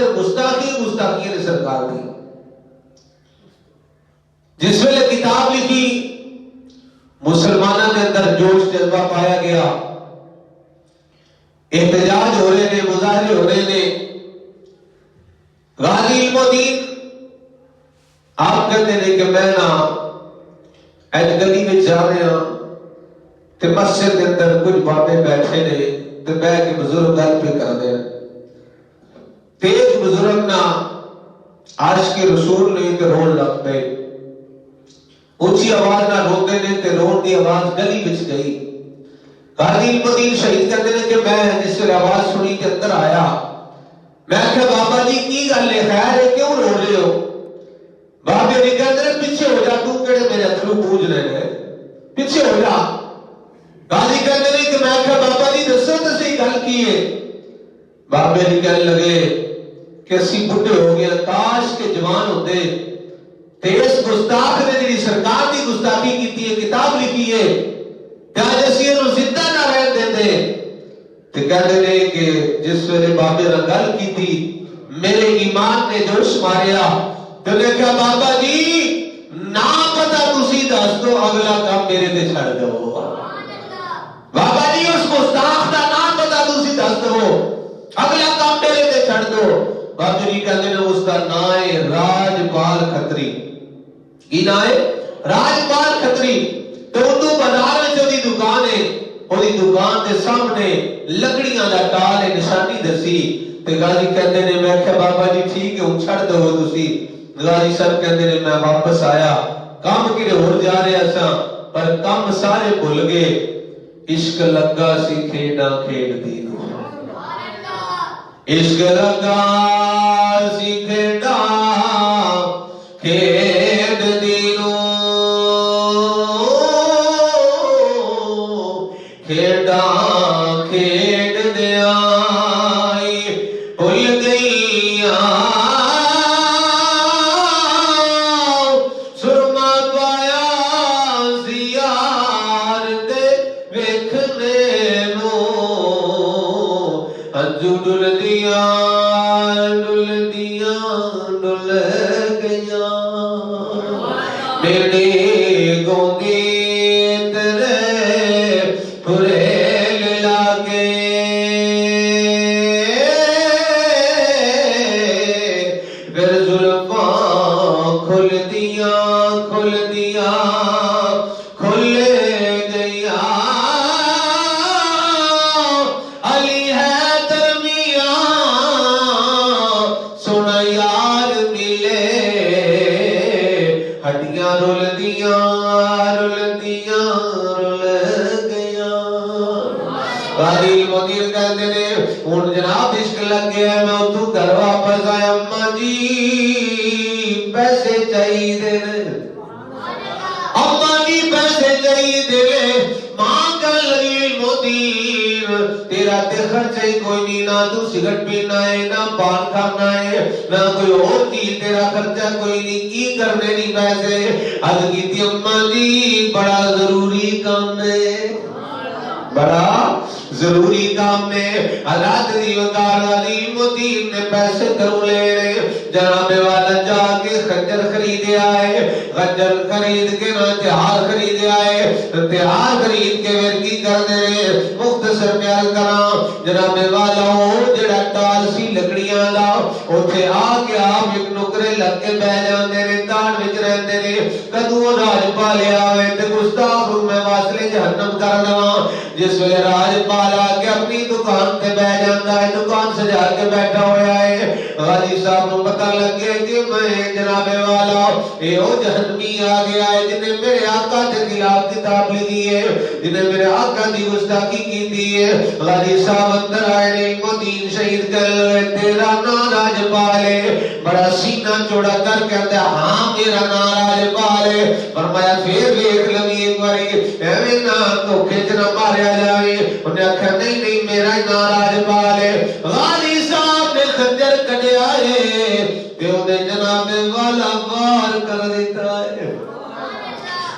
اندر گستاخی نے سرکار دی. جس ویلے کتاب لکھی مسلمانوں کے اندر جوش جذبہ پایا گیا, احتجاج ہو رہے نے, مظاہرے ہو رہے نے. غازی علم الدین آپ کہتے ہیں کہ میں نا ایک گلی میں جا رہے ہاں تے مسجد کے اندر کچھ بابے بیٹھے نے تے بہ کے بزرگ گل پہ کر دے. تیج بزرگ نا عاشق رسول نہیں تے رون لگ پے. اونچی آواز نہ روتے نے تے رون دی آواز گلی وچ گئی. غازی علم الدین شہید کہتے ہیں کہ میں جس ویلے آواز سنی تے اندر آیا, میں کہ بابا جی کی گل ہے, خیر ہے, کیوں رو رہے ہو؟ بابے نے کہتے ہیں پیچھے ہو جا, تو کہڑے میرے اتھرو پوج رہے ہیں, پیچھے ہو جا. غازی کہتے ہیں کہ میں کہ بابا جی دسو تو صحیح گل کی ہے. بابے نے کہنے لگے کہ اسی بڈھے ہو گئے, کاش کے جوان ہوتے تے اس گستاخ نے جی سرکار دی گستاخی کیتی ہے, کتاب لکھی ہے, کیا جیسی انہوں زندہ نہ رہ دیتے. تو کہتے ہیں کہ جس ویلے بابے نے گل کی تھی میرے ایمان نے جوش ماریا. تو نے کہا بابا جی نا پتا تسی دس دو, اگلا کام میرے تے چھڑ دو. بابا جی اس گستاخ دا نام پتا تسی دس دو, اگلا کام میرے تے چھڑ دو. بابا جی کہتے ہیں اس کا نام ہے راجپال کھتری. کی نام ہے راجپال کھتری. تو اردو بازار میں جو دی دکان ہے, وہ دی دکان دے سامنے لکڑیاں دا ٹال ہے, نشانی دسی. تے غازی کہتے ہیں میں کہ بابا جی ٹھیک ہے چھڑ دو تسی. غازی صاحب کہتے ہیں میں واپس آیا, کام کیڑے ہو جا رہے اساں پر کام سارے بھول گئے. عشق لگا سی کھیڈا کھیڈ دی نو, عشق لگا سی کھیڈا کھیڈ دی نو, کھیڈا کھیڈ دیا بھول گئیاں سرما پایا زیار دے ویکھنے نو, ہنجو ڈل دیا ڈل دیا ڈل گیا. میرے گوندی تیرے پھریل لاگے, پھر زلفاں کھل دیا کھل دیا کھل گیا. علی ہے درمیاں سونا یار ملے, ہڈیاں رول دیاں رول دیاں رول گیا. غازی علم الدین کہتے ہیں ہن جناب عشق لگ گیا, میں اتوں گھر واپس آیا. اماں جی پیسے چاہیے, اماں جی پیسے چاہیے. ماں کہنے لگی علم الدین تیرا تے خرچہ ہی کوئی نہیں, نہ تو سگرٹ پینا ہے, نہ پان کھانا ہے, نہ کوئی اور چیز, تیرا خرچہ کوئی نہیں, کی کرنے نہیں پیسے. عرض کی تھی اماں جی بڑا ضروری کام ہے, بڑا ضروری کام ہے. حضرت دیوکار غازی علم الدین نے پیسے کروں لے, جناب والا جا کے خنجر خریدے آئے, خنجر خرید کے نہ تہار خریدے آئے, تہار خرید کے پھر کی کر دے مختصر بیان کراں. جناب والا وہ جڑا ٹال سی لکڑیاں دا اوتھے آ کے آپ ایک نکرے لگ کے بہ جاندے نے, تان وچ رہندے نے. کدوں راجپال آوے تے گستاخ میں واصلے جہنم کر دواں. جس ویلے راجپال آ کے اپنی دکان تے بہ جاندا ہے, دکان سجا کے بیٹھا ہویا ہے, غازی صاحب نو پتہ لگ گیا کہ میں جناب والا اے او جہنمی آ گیا ہے جن نے میرے آقا کے خلاف کتاب لکھی ہے, جن نے میرے آقا دی گستاخی کی ہے. غازی صاحب اندر آئے نے, علم الدین شہید کر لے, تیرا نام راجپال ہے. بڑا سینہ چوڑا کر کے کہتا ہے ہاں میرا نام راجپال ہے. فرمایا پھر دیکھ لوی ایک باری ایویں نہ دھوکے چ نہ ماریا جائے. انہیں آخیا نہیں نہیں میرا ہی نام راجپال ہے. غازی صاحب نے خنجر کٹیا ہے تے انہیں جناب والا وار کر دیتا ہے.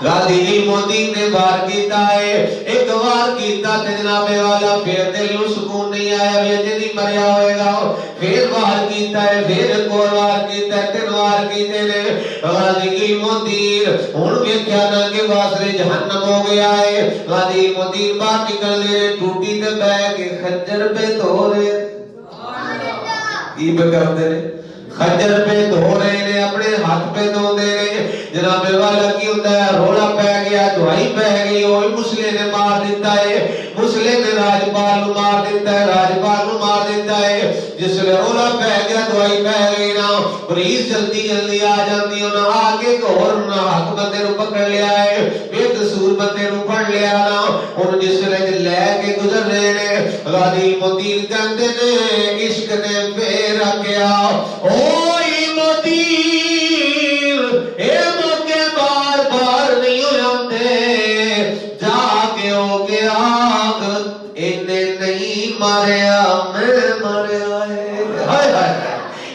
غازی علمالدین نے وار کیتا ہے، ایک وار کیتا تے جناب والا پھر دل نو سکون نہیں آیا بھی اجے نہیں مریا ہوئے گا، پھر وار کیتا ہے، پھر ایک اور وار کیتا ہے، 3 وار کیتے نے غازی علمالدین ہن ویکھیا نہ کہ واسطے جہنم ہو گیا ہے۔ غازی علمالدین باہر نکل دے ٹوٹی تے بیٹھ کے خنجر پہ دھو رہے کی کرتے نے، خنجر پہ دھو رہے نے، اپنے ہاتھ پہ دھو دے رہے، جناب والا کی ہوتا ہے روڑا پہ گیا، دعائی پہ گئی، وہی مسلے نے مار دیتا ہے، مسلے نے راجپال نو مار دیتا ہے، راجپال نو مار دیتا ہے، جس لئے روڑا پہ گیا دعائی پہ گئی نا، پولیس جلدی جلدی آ جاندی انہاں آگے کو اور انہاں حق بندے نو پکڑ لیا ہے، بے قصور بندے نو پڑ لیا نا، انہوں جس لئے لے کے گزر رہے نے، غازی علمالدین کہندے نے عشق نے پھر رکھیا، او علمالدین اے موقع بار بار نہیں ہو جاندے، جا کے ہو گیا آگ انہیں نہیں ماریا میں ماریا ہے، ہائے ہائے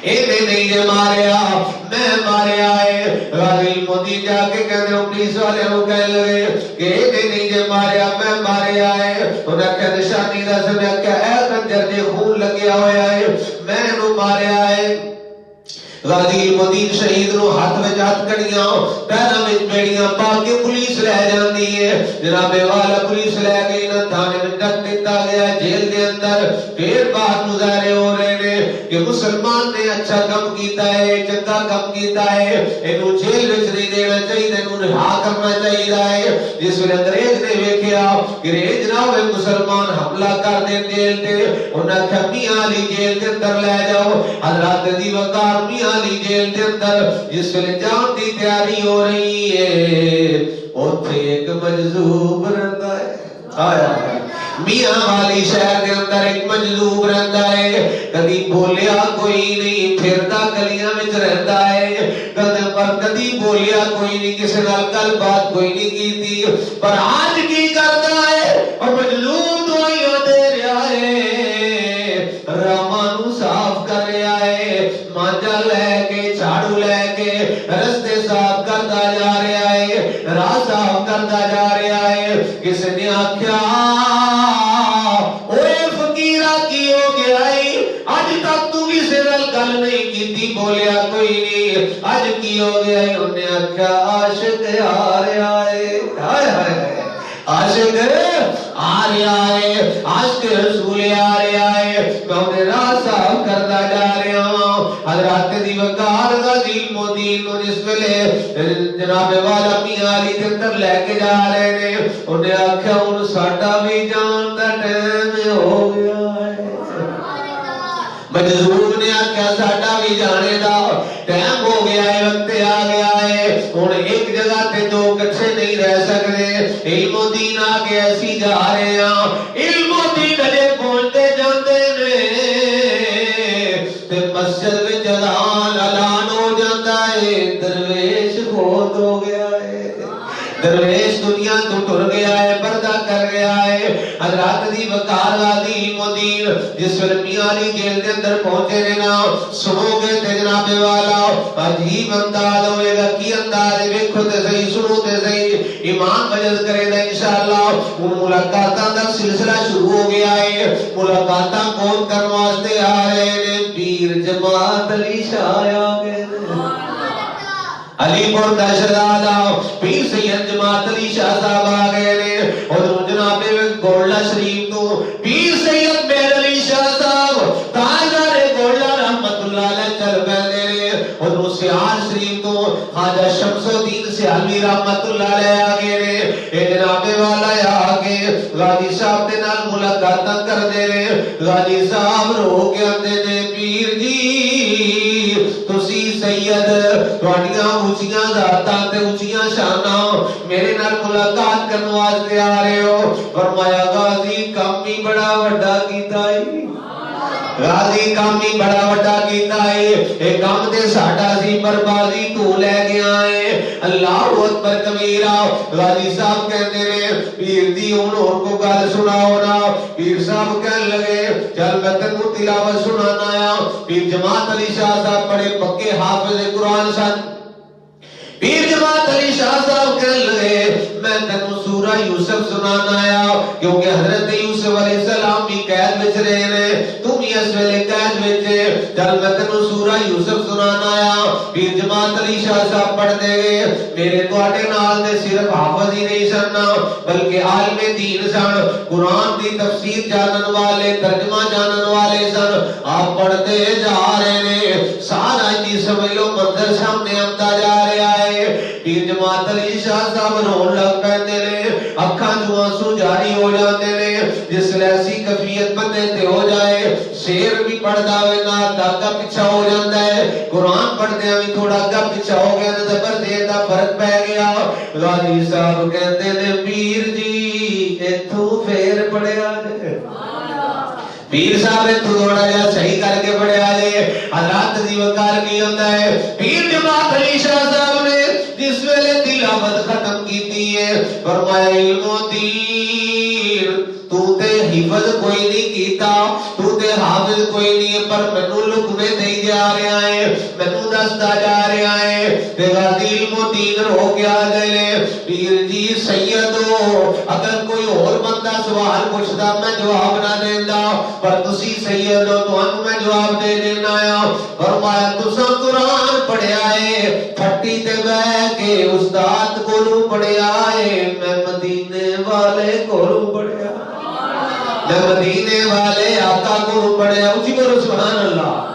انہیں نہیں ماریا میں ماریا ہے۔ غازی علمالدین جا کے کہنے پولیس والے ہو کہہ لگے کہ انہیں نہیں ماریا میں ماریا ہے، انہیں کہا نشانی دا سمجھا کہ اے خنجر دے خون لگیا ہویا ہے میں نو ماریا ہے۔ غازی علمالدین شہید نو ہاتھ میں جات کڑیاں پیرا میں بیڑیاں پا کے پولیس لے جاندی ہے، جناب والا پولیس لے گئی نا تھانے میں ڈک دیتا گیا جیل دے اندر، پھر بات مظاہرے ہو رہے نے کہ مسلمان نے اچھا کم کیتا ہے، چنگا کم کیتا ہے، انہوں جیل وچ نہیں دینا چاہیے، انہوں رہا کرنا چاہیے ہے۔ جس ویلے انگریز نے ویکھیا انگریز نہ ہوئے مسلمان حملہ کر دے جیل تے، انہاں کہا میاں علی جیل دے اندر لے جاؤ، حضرات دی وقار میاں علی جیل دے اندر جس ویلے جان دی تیاری ہو رہی ہے، اوتھے ایک مجذوب رہندا ہے، آیا میاں والی شہر کے اندر ایک مجذوب رہتا ہے، کدی بولیا کوئی نہیں، پھردا گلیاں وچ رہتا ہے، کدی بولیا کوئی نہیں، کسی نال گل بات کوئی نہیں کیتی، پر آج کی کردا ہے اور مجذوب دعائیاں دے رہا ہے، راہاں نو صاف کر رہا ہے، مانجا لے کے جھاڑو لے کے رستے صاف کرتا جا رہا ہے، راہ صاف کرتا جا رہا ہے۔ کس نے آکھیا اوے فقیرہ کی ہو گیا ہے، آج تک تو کسی نال گل نہیں کیتی، بولیا کوئی نہیں، آج کی ہو گیا ہے؟ انہیں آکھیا عاشق آ رہا ہے، ہائے ہائے عاشق آ رہا ہے، عاشق رسول آ رہا ہے، میں انہیں راہ صاف کرتا جا رہا ہوں۔ حضرات دی وقار غازی علمالدین نو جس ویلے جناب والا میاں علی دے اندر لے کے جا رہے نے، انہیں آکھیا ہن ساڈا بھی جان دا ٹائم ہو گیا ہے۔ مجذوب نے آکھیا ساڈا بھی جانے دا ٹائم ہو گیا ہے، وقت آ گیا ہے، ہن ایک جگہ تے دو کٹھے نہیں رہ سکتے۔ علمالدین آگے ایسی جا رہے ہیں، علمالدین اجے پہنچتے جاندے نے تے مسجد وچ اعلان ہو جاتا ہے درویش فوت ہو گیا ہے، درویش دنیا تو ٹر گیا ہے، پردہ کر گیا ہے۔ حضرات دی وقار غازی علمالدین جس ویلے میاں علی جیل دے اندر پہنچے نے نا، سنو گے تے جناب والا عجیب انداز ہوئے گا، کی انداز ہے ویکھو تے صحیح، سنو تے صحیح، ایمان مجد کرے گا انشاءاللہ۔ ان ملاقاتاں دا سلسلہ شروع ہو گیا ہے، ملاقاتاں کون کرنے واسطے آ رہے نے؟ پیر جماعت علی شاہ آ گئے، علی پور دا شہزادہ پیر سید جماعت علی شاہ صاحب آ گئے نے، اور جناب گولڈا شریف تو پیر سید مہر علی شاہ صاحب تاجدار گولڈا رحمت اللہ علیہ چل پہنے نے، اور سیال شریف تو خواجہ شمس الدین سیالوی رحمت اللہ علیہ آ گئے نے۔ اے جناب والا آ کے غازی صاحب دے نال ملاقاتاں کر دے نے، غازی صاحب رو کے آندے نے پیر جی تسی سید تواڈیاں اونچیاں ذاتاں تے اونچیاں شاناں میرے نال ملاقات کرن واسطے آ رہے ہو۔ فرمایا غازی کام ہی بڑا وڈا کیتا ہے، غازی کام ہی بڑا وڈا کیتا ہے، اے کام تے ساڈا سی پر بازی تو لے گیا ہے، اللہ اکبر کبیرہ۔ غازی صاحب کہتے نے پیر دی ہن اور کو گل سناؤ نا، پیر صاحب کہنے لگے چل میں تینوں تلاوت سنانا آیا۔ پیر جماعت علی شاہ صاحب بڑے پکے حافظ قرآن سن، پیر جماعت علی شاہ صاحب کہنے لگے میں تینوں سورہ یوسف سنانا آیا کیونکہ حضرت یوسف علیہ السلام بھی قید وچ رہے نے تو بھی اس ویلے قید وچ چل میں تینوں سورہ یوسف سنانا آیا پیر جماعت علی شاہ صاحب پڑھ دے گے میرے تواڈے نال دے صرف حافظ ہی نہیں سن بلکہ عالم دین سن قرآن دی تفسیر جانن والے ترجمہ جانن والے سن آپ پڑھتے جا رہے نے سارا جی سمجھ لو منظر سامنے آتا جا رہا ہے پیر جماعت علی شاہ صاحب رون لگ پیندے نے اکھاں چوں آنسو جاری ہو جاندے نے جس لے ایسی کیفیت بندے تے ہو جائے شعر بھی پڑھدا ہوئے نا داگا پیچھا ہو جاندا ہے قرآن پڑھدے بھی تھوڑا اگا پیچھا ہو گیا نا زبر دیر دا فرق پہ گیا غازی صاحب کہندے نے پیر جی ایتھوں پھر پڑھیا جے پیر صاحب تو تھوڑا جا صحیح کر کے پڑھیا جے حضرات دی وقار کی ہوندا ہے پیر جماعت علی شاہ صاحب نے جس ویلے تلاوت ختم کیتی ہے فرمایا علم و دین تو تے حفظ کوئی نہیں کیتا تو تے حافظ کوئی نہیں پر مینوں لقمے دئی جا رہا ہے مینوں دسدا جا رہا ہے تے غازی علم و دین ہو گیا گئے پیر جی سیدو اگر کوئی اور بندہ سوال پوچھدا میں جواب نہ دیندا پر تسی سید ہو تانوں میں جواب دے دینا آیا فرمایا تساں قرآن پڑھیا ہے پھٹی تے بیٹھ کے استاد کولوں پڑھیا ہے میں مدینے والے کولوں پڑھیا میں مدینے والے آقا کولوں پڑھیا اونچی بولو سبحان اللہ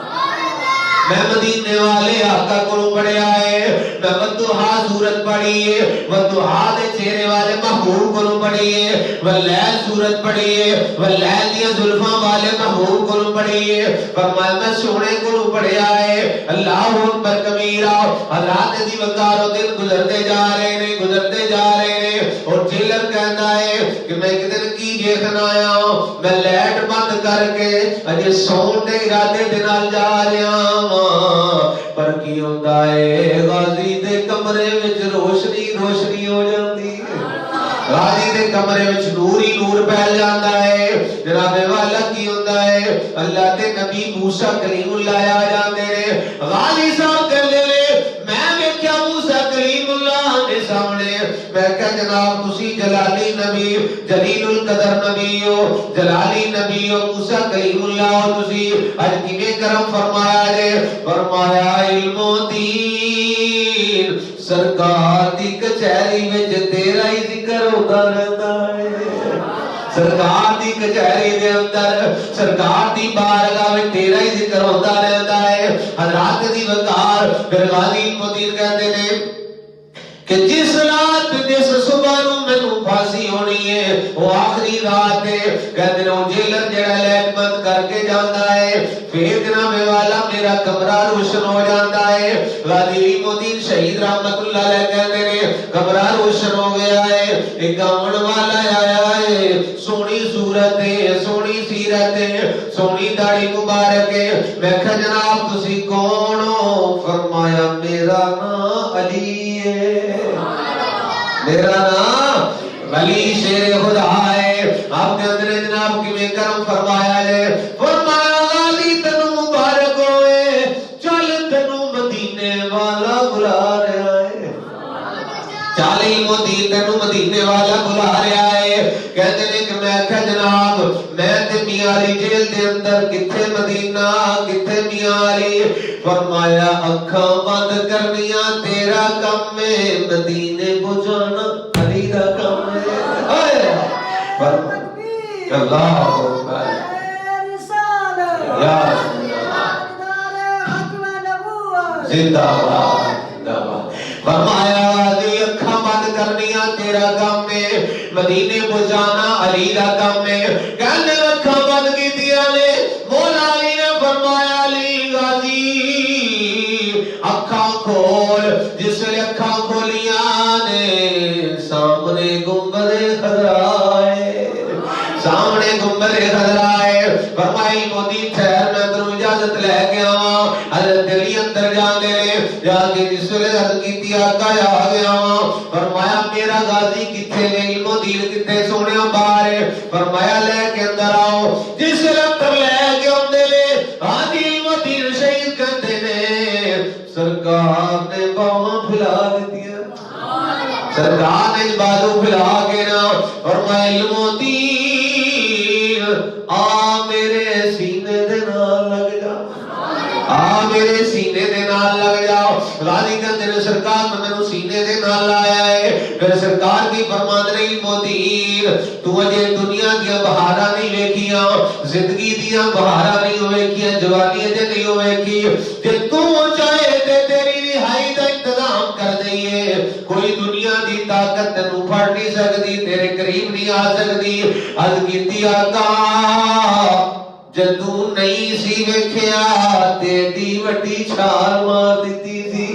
میں مدینے والے آقا کو پڑھیا ہے میں ودھوہا سورت پڑھی ہے ودھوہا دے چہرے والے محبوب کو پڑھی ہے واللیل سورت پڑھی ہے واللیل دیا زلفاں والے محبوب کو پڑھی ہے فرمایا میں سونے کو پڑھیا ہے اللہ اکبر کبیرہ حضرات دی وقار و دن گزرتے جا رہے نے گزرتے جا رہے نے اور جیلر کہتا ہے کہ میں ایک دن کی دیکھنا آیا میں لیٹ بند کر کے اجے سون دے ارادے دے نال جا رہا پر کی ہوندا ہے غازی دے کمرے وچ روشنی روشنی ہو جاندی ہے غازی دے کمرے وچ نور ہی نور پھیل جاندا ہے جناب والا کی ہوندا ہے اللہ دے نبی موسی کلیم اللہ آ جاندے نے غازی صاحب کہندے نے میں ویکھیا موسی کلیم اللہ دے سامنے میں کہ جناب تسی جلالی نبی جلیل القدر نبی ہو جلالی نبی ہو موسی کلیم اللہ ہو تسی اج کیویں کرم فرمایا جے فرمایا علم و دین سرکار دی کچہری وچ تیرا ہی ذکر ہوتا رہتا ہے سرکار دی کچہری دے اندر سرکار دی بارگاہ میں تیرا ہی ذکر ہوتا رہتا ہے حضرات دی وقار پھر غازی علم و دین کہتے ہیں کہ جس رات جس صبح نو مینوں پھانسی ہونی ہے وہ آخری رات ہے کہتے ہیں وہ جیلر جڑا لائٹ بند کر کے جاندا ہے پھر جناب والا میرا کمرہ روشن ہو جاتا ہے غازی علم و دین شہید رحمت اللہ علیہ کہتے ہیں کمرہ روشن ہو گیا ہے ایک آمن والا آیا ہے سونی صورت ہے سونی سیرت ہے سونی داڑھی مبارک ہے میں کہا جناب تسی کون ہو فرمایا میرا نام علی ہے میرا نام علی شیر خدا ہے آپ کے اندر جناب کی میں کرم فرمایا ہے فرمایا غازی تنو مبارک ہوئے چل تنو مدینے والا بلا رہا ہے چالی مدین تنو مدینے والا بلا رہا ہے کہتے ہیں کہ میں کہا جناب میں تے میاں علی جیل دے اندر کتھے مدینہ کتھے میاں علی فرمایا اکھاں بند کرنیاں تیرا کم میں مدینے کو جانا علی دا کم ہے اللہ اکبر یا زندہ باد فرمایا اکھاں بند کرنیاں تیرا کم ہے مدینے کو جانا علی دا کم ہے کہنے اکھاں بند کی دیا نے مولا علی نے فرمایا علی غازی اکھاں کھول جس نے اکھاں کھولیاں نے سامنے گنبد خضرا ہے سامنے گنبد خضرا ہے فرمائی موتی ٹھہر میں تنو اجازت لے کے آواں حضرت علی اندر جانے لے جا کے جس نے حضرت کی آقا آ گیا فرمایا میرا غازی کتھے گئے علم و دین کتھے سونے باہر ہے فرمایا لے کے اندر آؤ جس نے اندر لے کے اندر لے غازی علم و دین شہید کرتے نے سرکار نے باواں پھیلا دیا سرکار نے بازو پھیلا کے نا فرمایا الموتین آ میرے سینے دے نال لگ جا، آ میرے سینے دے نال لگ جاؤ۔ غازی کہتے ہیں سرکار نے میرے سینے دے نال لایا ہے۔ پھر سرکار کی فرمان رہی موتین تو اجے دنیا دیا بہارا نہیں ویکھیاں، زندگی دیا بہارا نہیں ویکھیاں، جوانی اجے نہیں ویکھی، جے تو چاہے تے تیری رہائی دا انتظام کر دئیے، کوئی دنیا دی طاقت تینوں پھڑ نہیں سکتی، تیرے قریب نہیں آ سکتی۔ عرض کیتی آقا جدوں نہیں سی ویکھیا تیری وڈی چھال مار دتی سی،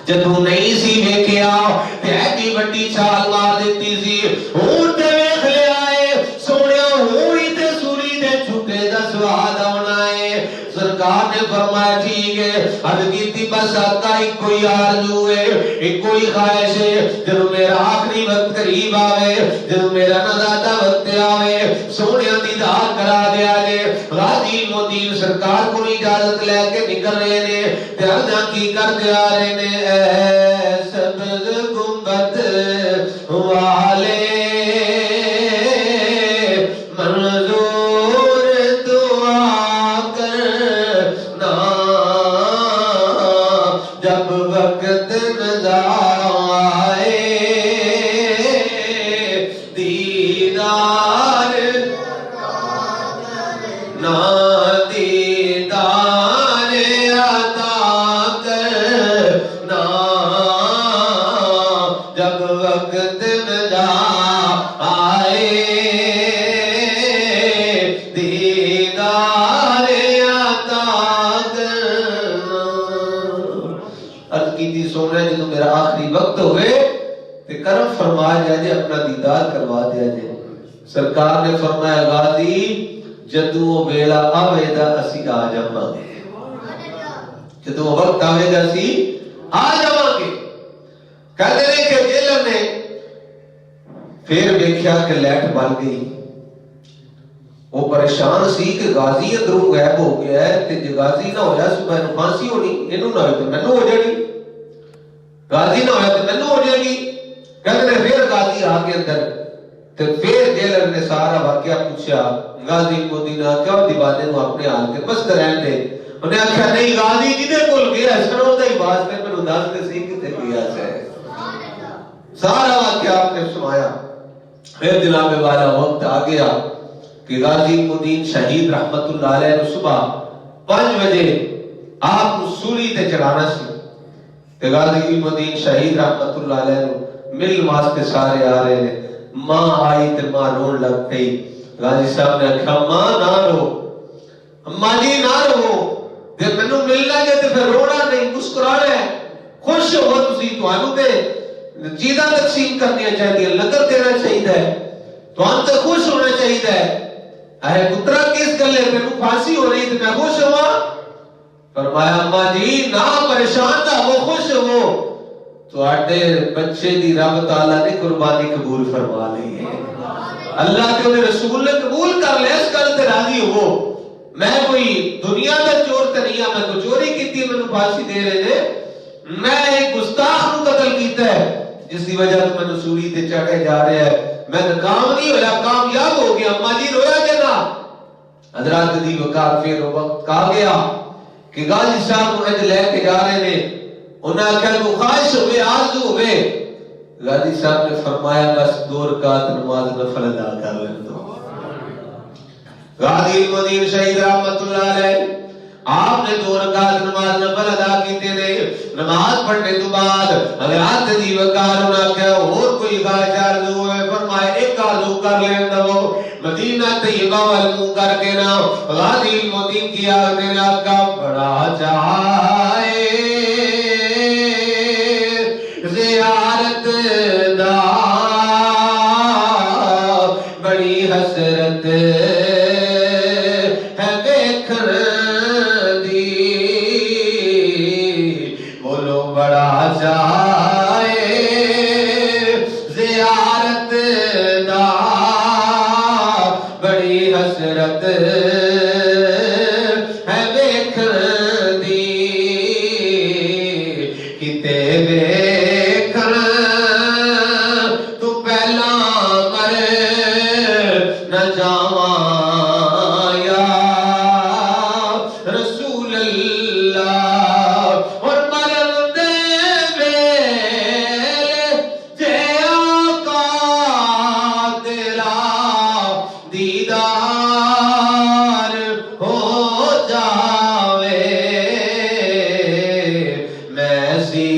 جدوں نہیں سی ویکھیا تیری وڈی چھال مار دتی سی، ہن تے ویکھ لیا اے سونیا ہوئی تے سوری دے چھٹے دا سواد آنا ہے۔ سرکار نے فرمایا ٹھیک ہے، عرض کیتی بس آقا ایک کوئی آرزو ہے، ایک کوئی خواہش ہے، جب میرا آخری وقت قریب آوے، جب میرا نزادہ وقت آوے سونیا دیدار کرا دیا جے۔ غازی الموتین سرکار کو اجازت لے کے نکل رہے نے، تیرنا کی کر دیا رہے نے، اے سبز گنبد والے منظور دعا کرنا، جب وقت نظر آئے دیدار نا، دیدار عطا کرنا، جب وقت نظر آئے دیدار عطا کرنا۔ عرض کی تھی سونا جدو میرا آخری وقت ہوئے تے کرم فرما جائے اپنا دیدار کروا دیا جائے۔ سرکار نے فرمایا غازی جدو ویلا آوے دا اسی آ جاواں گے، جدو وقت آوے گا اسی آ جاواں گے۔ کہتے ہیں کہ جیلر نے پھر دیکھا کہ لائٹ بل گئی، وہ پریشان سی کہ غازی اندروں غائب ہو گیا ہے، تے جے غازی نہ ہویا صبح نو پھانسی ہونی، اینوں نہ ہوئے تو مینوں ہو جانی، غازی نہ ہویا تو مینوں ہو جائے گی۔ کہتے ہیں پھر غازی آ کے اندر، تو پھر جیلر نے سارا واقعہ پوچھا، غازی الموتین کیوں دیوانے نو اپنے حال کے مست رہن دے؟ انہیں آخیا نہیں غازی جدے کول گیا سنو دا ہی واسطے میں دس کے سی کتے گیا سے۔ سارا واقعہ آپ نے سنایا۔ پھر جناب والا وقت آ گیا کہ غازی الموتین شہید رحمت اللہ علیہ نے صبح 5 بجے آپ کو سولی تے چڑھانا سی، کہ غازی الموتین شہید رحمت اللہ علیہ نے مل واسطے سارے آ رہے ہیں۔ ماں آئی تے ماں رون لگ گئی۔ غازی صاحب نے کہا ماں نہ رو، اماں جی نہ رو، جب مینوں ملنا جے تے پھر رونا نہیں، مسکرانا ہے، خوش ہو تسی، تانوں تے چیزاں تقسیم کرنی چاہیے، لنگر دینا چاہیے، تانوں تے خوش ہونا چاہیے۔ اے پترا کس گلے مینوں پھانسی ہو رہی تے میں خوش ہوا؟ فرمایا اماں جی نہ پریشان نہ ہو، خوش ہو، تواڈے بچے دی رب تعالیٰ نے قربانی قبول فرما لی ہے، اللہ کے انہیں رسول نے قبول کر لے، اس گل تے راضی ہو۔ میں کوئی دنیا دا چور تے نہیں ہاں، میں کوئی چوری کیتی مینوں پھانسی دے رہے نے، میں ایک گستاخ نو قتل کیتا ہے جس دی وجہ تو مینوں سولی تے چڑھے جا رہا ہے، میں ناکام نہیں ہویا، کامیاب ہو گیا۔ اماں جی رویا جے نا۔ حضرات دی وقار پھر وقت آ گیا کہ غازی صاحب کو اج لے کے جا رہے نے، انہاں کہا کو خواہش ہوئے آرزو ہوئے۔ غازی صاحب نے فرمایا بس 2 رکعت نماز نفل ادا کر لیں تو۔ غازی الموتین شہید رحمت اللہ علیہ آپ نے 2 رکعت نماز نفل ادا کیتے نے۔ نماز پڑھنے تو بعد حضرات دی وقار انہاں کہا اور کوئی خواہش آرزو ہوئے، فرمایا ایک آرزو کر لیں دو، مدینہ طیبہ والمو کر کے نا غازی الموتین کی آگے آقا بڑا چاہے زیارت دا، بڑی حسرت ہے دیکھن دی، بولو بڑا چاہے زیارت دا، بڑی حسرت ہے دیکھن دی، کتے دیکھن اللہ اور مرن دے ویلے جے آقا تیرا دیدار ہو جاوے میں سی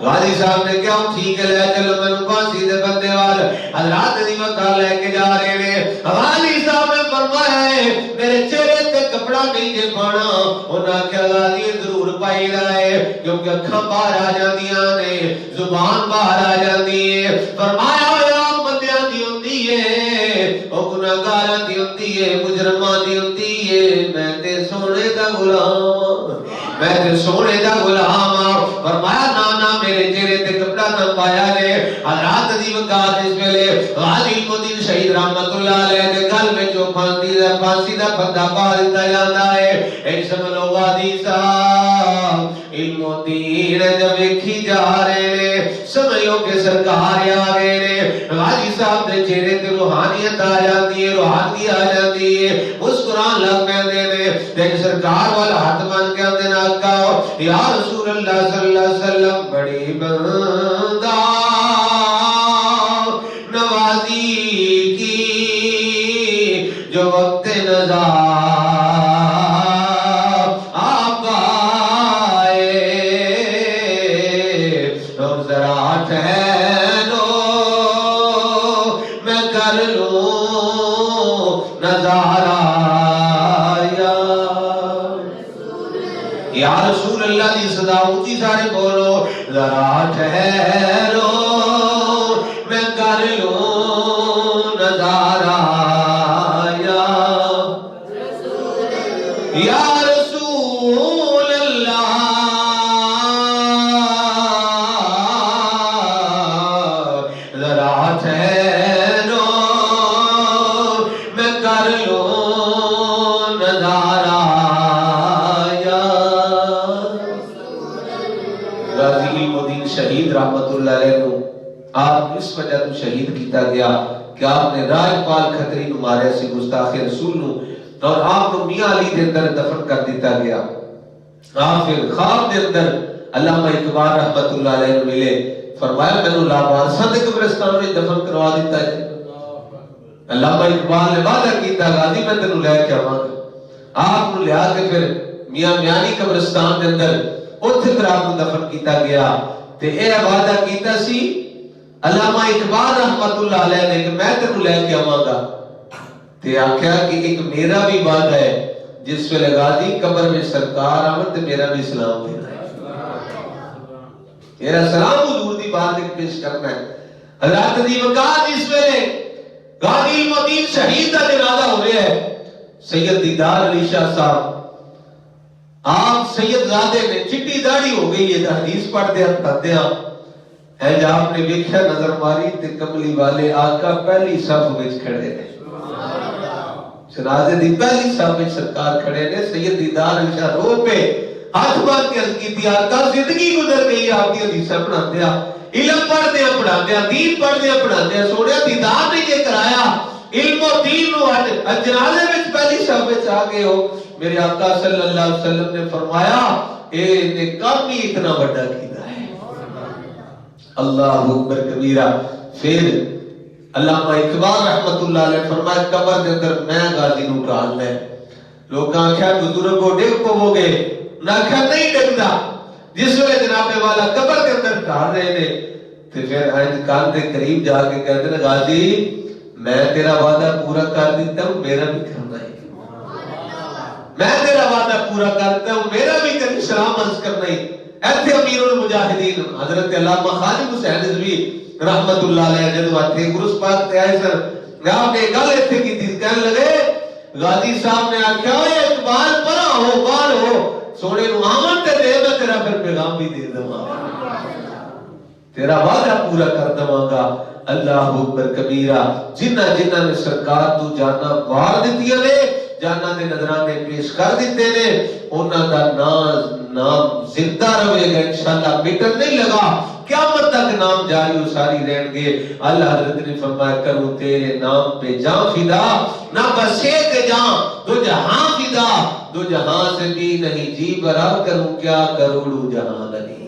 غازی صاحب نے کیا ٹھیک ہے لے چلو میں پھانسی دے بندے وال حضرات دی مکہ لے کے جا رہے ہیں غازی صاحب نے فرمایا ہے میرے چہرے تے کپڑا نہیں دے پانا انہاں کیا غازی ضرور پائی لائے کیونکہ اکھاں باہر آ جاندیاں نے زبان باہر آ جاندی ہے فرمایا یا بندیاں دی ہوندی ہے او گناہگاراں دی ہوندی ہے مجرماں دی ہوندی ہے میں تے سونے دا غلام میں تے سونے دا غلام فرمایا نانا میرے چہرے تے کپڑا نہ پایا نے حضرات دی وقات اس ویلے غازی المدین شہید رحمت اللہ علیہ دے گل میں جو پھانسی دا پھندا پا دتا جاندا ہے اے سمجھو غازی صاحب المدین جب ویکھی جا رہے نے سمجھو کہ سرکار آ گئے نے غازی صاحب دے چہرے تے روحانیت آ جاتی ہے روحانی آ جاتی ہے مسکران لگ پیندے نے تے سرکار والا ہاتھ مان کے اندے نہ کہو یا رسول اللہ صلی اللہ علیہ وسلم بڑی بندہ نوازی کی جو وقت نزا آپ آئے تو ذرا ٹھہرو میں کر لوں نظارہ یا رسول اللہ دی صدا اونچی سارے بولو ذرا ٹھہرو میں کر لوں نظارہ یا رسول اللہ ذرا ٹھہرو میں کر لوں نظارہ غازی المدین شہید رحمت اللہ علیہ نو آپ اس وجہ تو شہید کیتا گیا کہ آپ نے راجپال کھتری نو مارے سی گستاخ رسول نو اور آپ کو میاں علی دے اندر دفن کر دیتا گیا آپ پھر خواب دے اندر علامہ اقبال رحمت اللہ علیہ نو ملے فرمایا میں نو لابارساں دے قبرستان میں دفن کروا دیتا ہے علامہ اقبال نے وعدہ کیتا غازی میں تینوں لے کے آواں گا آپ نو لیا کے پھر میاں میانی قبرستان دے اندر اوتھے پھر آپ کو دفن کیتا گیا تے اے وعدہ کیتا سی علامہ اقبال رحمت اللہ علیہ نے کہ میں تینوں لے کے آواں گا تے آکھیا کہ ایک میرا بھی وعدہ ہے جس ویلے غازی قبر میں سرکار آمد تے میرا بھی سلام دینا ہے میرا سلام حضور دی بارگاہ پیش کرنا ہے حضرات دی وقات اس ویلے غازی المدین شہید دا جنازہ ہو رہا ہے سید دیدار علی شاہ صاحب آپ سید زادے نے چٹی داڑھی ہو گئی ہے حدیث پڑھتے ہیں پڑھتے ہیں ہے جب آپ نے ویکھیا نظر ماری تے کملی والے آقا پہلی صف وچ کھڑے نے جنازے دی پہلی صف وچ سرکار کھڑے نے سید دیدار علی شاہ رو پہ ہاتھ باندھ کے عرض کیتی آقا زندگی گزر گئی آپ کی حدیثاں پڑھاتے ہیں علم پڑھتے ہیں پڑھاتے ہیں دین پڑھتے ہیں پڑھاتے ہیں سونے دیدار نے یہ کرایا علم و دین نو جنازے وچ پہلی صف وچ آ گئے ہو میرے آقا صلی اللہ علیہ وسلم نے فرمایا اے نے کام ہی اتنا بڑا کیتا ہے اللہ اکبر کبیرہ پھر علامہ اقبال رحمت اللہ علیہ فرمایا قبر دے اندر میں غازی نو ڈالنا ہے لوگ آنکھا بزرگوں ڈگ پو گے نہ آنکھا نہیں ڈگدا جس ویلے جناب والا قبر دے اندر ڈال رہے نے تو پھر کان دے قریب جا کے کہتے ہیں غازی میں تیرا وعدہ پورا کر دیتا ہوں میرا بھی کرنا ہے میں تیرا وعدہ پورا کرتا ہوں میرا بھی کریں سلام عرض کرنا ہی ایتھے امیر المجاہدین حضرت علامہ خالد حسین رضوی رحمت اللہ علیہ جدو آتے گرس پاک تے آئے سر آپ نے گل ایتھے کی تھی کہنے لگے غازی صاحب نے آکھیا اے اقبال پرا ہو بال ہو سونے نو آمن تے دے میں تیرا پھر پیغام بھی دے دوں تیرا وعدہ پورا کر دوں گا اللہ اکبر کبیرہ جنہ جنہ نے سرکار تو جانا وار دیتی نے جانا دے نظرانے پیش کر دیتے نے انہاں دا نام زندہ رہے گا انشاءاللہ مٹن نہیں لگا قیامت تک نام جاری و ساری رہن گے. اللہ حضرت نے فرمایا کروں تیرے نام پہ جان فدا، نہ بس ایک جان دو جہاں فدا، دو جہاں سے بھی نہیں جی برا، کروں کیا کروڑوں جہاں لگے.